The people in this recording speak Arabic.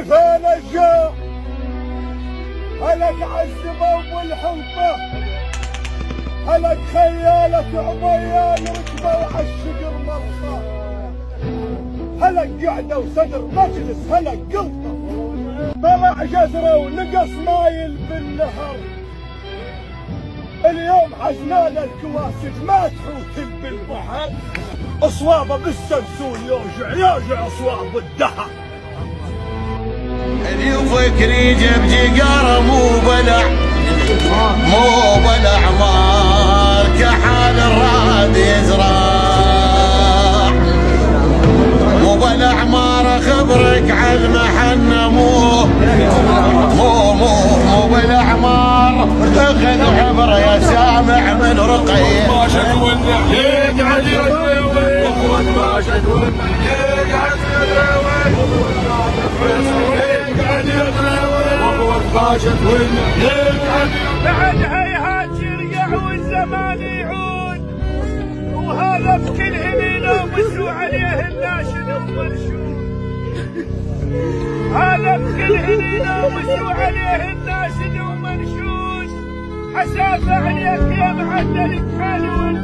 فين الجوع هلك عالزباب والحنطة هلك خيالك عميان ركبة وعالشجر مرصة هلك قعدة وصدر مجلس هلك قلطة طلع جزرة ونقص مايل بالنهر اليوم حزنانا الكواسف ما تحوت بالبحر اصوابه بالسمسون يوجع اصواب الدهر اللي فكري جاب جقار مو بلع مال كحال الراد يزرع مو بلع مار خبرك عالمحنة مو بلع مار اخذ عبر يا سامع من رقية بعد هيهات يرجع والزمان يعود وهذا بكل همينه ومسوا عليه الناشد ومنشود هذا بكل همينه ومسوا عليه الناشد ومنشود حسافة عليك يا معدل حلو